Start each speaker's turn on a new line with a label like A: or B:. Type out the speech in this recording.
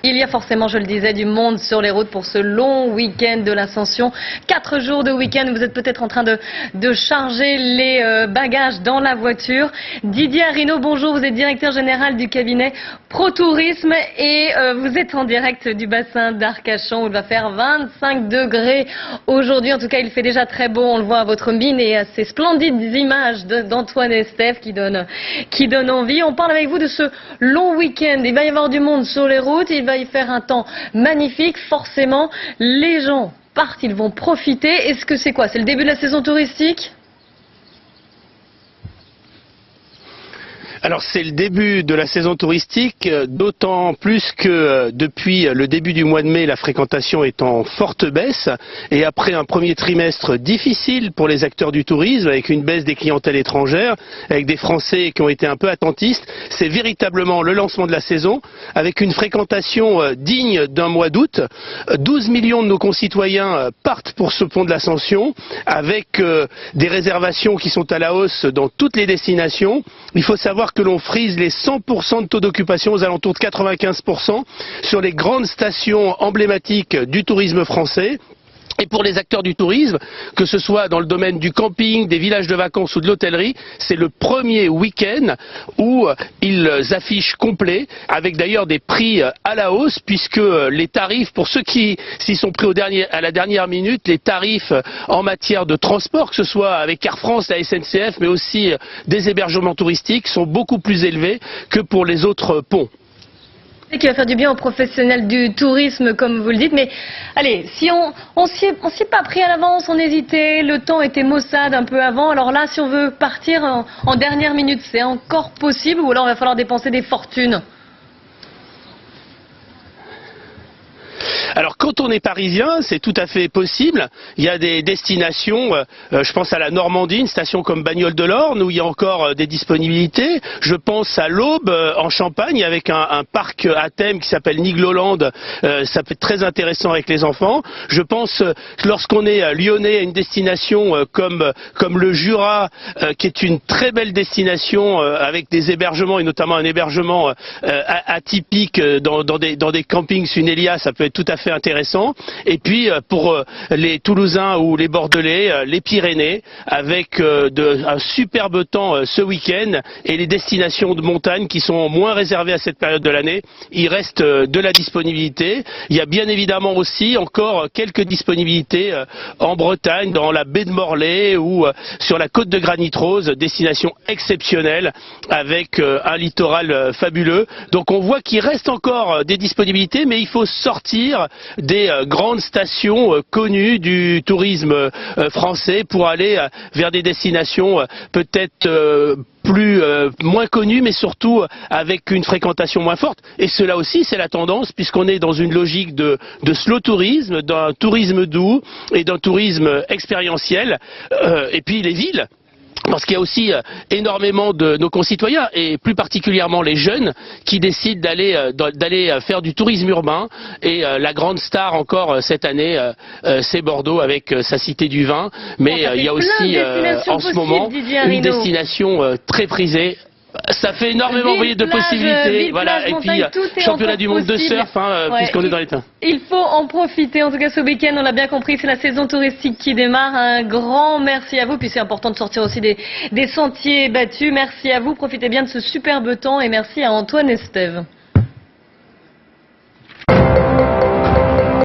A: Il y a forcément, je le disais, du monde sur les routes pour ce long week-end de l'Ascension. 4 jours de week-end, vous êtes peut-être en train de charger les bagages dans la voiture. Didier Arinaud, bonjour, vous êtes directeur général du cabinet ProTourisme et vous êtes en direct du bassin d'Arcachon où il va faire 25 degrés aujourd'hui. En tout cas, il fait déjà très beau, on le voit à votre mine et à ces splendides images d'Antoine et Steph qui donnent envie. On parle avec vous de ce long week-end. Il va y avoir du monde sur les routes, il va y faire un temps magnifique. Forcément, les gens partent, ils vont profiter. Est-ce que c'est quoi? C'est le début de la saison touristique?
B: Alors c'est le début de la saison touristique, d'autant plus que depuis le début du mois de mai, la fréquentation est en forte baisse et après un premier trimestre difficile pour les acteurs du tourisme, avec une baisse des clientèles étrangères, avec des Français qui ont été un peu attentistes, c'est véritablement le lancement de la saison, avec une fréquentation digne d'un mois d'août. 12 millions de nos concitoyens partent pour ce pont de l'Ascension, avec des réservations qui sont à la hausse dans toutes les destinations. Il faut savoir que l'on frise les 100% de taux d'occupation aux alentours de 95% sur les grandes stations emblématiques du tourisme français. Et pour les acteurs du tourisme, que ce soit dans le domaine du camping, des villages de vacances ou de l'hôtellerie, c'est le premier week-end où ils affichent complet, avec d'ailleurs des prix à la hausse, puisque les tarifs, pour ceux qui s'y sont pris à la dernière minute, les tarifs en matière de transport, que ce soit avec Air France, la SNCF, mais aussi des hébergements touristiques, sont beaucoup plus élevés que pour les autres ponts.
A: Qui va faire du bien aux professionnels du tourisme, comme vous le dites. Mais allez, si on s'y est pas pris à l'avance, on hésitait, le temps était maussade un peu avant. Alors là, si on veut partir en dernière minute, c'est encore possible ou alors il va falloir dépenser des fortunes?
B: Alors quand on est parisien, c'est tout à fait possible. Il y a des destinations, je pense à la Normandie, une station comme Bagnoles de l'Orne, où il y a encore des disponibilités. Je pense à l'Aube, en Champagne, avec un parc à thème qui s'appelle Nigloland. Ça peut être très intéressant avec les enfants. Je pense que lorsqu'on est lyonnais, à une destination comme le Jura, qui est une très belle destination avec des hébergements, et notamment un hébergement atypique dans des campings Sunelia, ça peut être tout à fait intéressant. Et puis pour les Toulousains ou les Bordelais, les Pyrénées, avec un superbe temps ce week-end et les destinations de montagne qui sont moins réservées à cette période de l'année, il reste de la disponibilité. Il y a bien évidemment aussi encore quelques disponibilités en Bretagne, dans la baie de Morlaix ou sur la côte de Granit Rose, destination exceptionnelle avec un littoral fabuleux. Donc on voit qu'il reste encore des disponibilités, mais il faut sortir des grandes stations connues du tourisme français pour aller vers des destinations peut-être moins connues, mais surtout avec une fréquentation moins forte. Et cela aussi, c'est la tendance, puisqu'on est dans une logique de slow tourisme, d'un tourisme doux et d'un tourisme expérientiel. Et puis les villes. Parce qu'il y a aussi énormément de nos concitoyens, et plus particulièrement les jeunes, qui décident d'aller faire du tourisme urbain. Et la grande star encore cette année, c'est Bordeaux avec sa Cité du Vin. Mais il y a aussi en ce moment une destination très prisée. Ça fait énormément de possibilités, voilà. Et puis championnat du monde de surf, puisqu'on est dans les temps.
A: Il faut en profiter. En tout cas, ce week-end, on l'a bien compris, c'est la saison touristique qui démarre. Un grand merci à vous. Puis c'est important de sortir aussi des sentiers battus. Merci à vous. Profitez bien de ce superbe temps et merci à Antoine et Steve.